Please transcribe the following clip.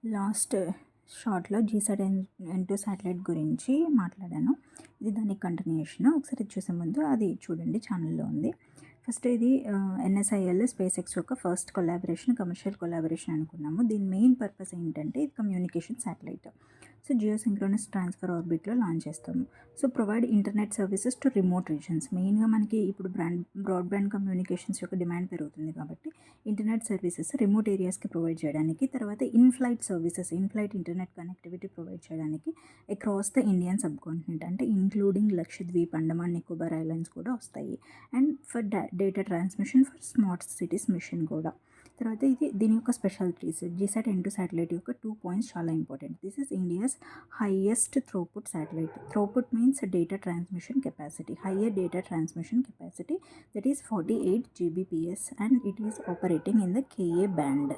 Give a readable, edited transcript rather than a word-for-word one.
Last షార్ట్‌లో GSAT N2 satellite గురించి మాట్లాడాను. ఇది దానికి కంటిన్యూషన్. ఒకసారి చూసే ముందు అది చూడండి, ఛానల్‌లో ఉంది. ఫస్ట్ ఇది NSIL స్పేస్ ఎక్స్ యొక్క ఫస్ట్ కొలాబరేషన్, కమర్షియల్ కొలాబరేషన్ అనుకున్నాము. దీని మెయిన్ పర్పస్ ఏంటంటే ఇది communication satellite. So geosynchronous transfer ఆర్బిట్లో లాంచ్ చేస్తాము. So provide internet services to remote regions. మెయిన్గా మనకి ఇప్పుడు బ్రాడ్బ్యాండ్ కమ్యూనికేషన్స్ యొక్క డిమాండ్ పెరుగుతుంది కాబట్టి ఇంటర్నెట్ సర్వీసెస్ రిమోట్ ఏరియాస్కి ప్రొవైడ్ చేయడానికి, తర్వాత inflight services, inflight internet connectivity provide చేయడానికి across the Indian subcontinent, అంటే ఇంక్లూడింగ్ లక్షద్వీప్, అండమాన్ నికోబార్ ఐలాండ్స్ కూడా వస్తాయి. And for data transmission for smart cities mission కూడా. తర్వాత దీని యొక్క స్పెషాలిటీస్, జీసాట్ N2 శాటిలైట్ యొక్క 2 పాయింట్స్ చాలా important. This is India's highest throughput satellite. Throughput means data transmission capacity, higher data transmission capacity, that is 48 Gbps and it is operating in the Ka band.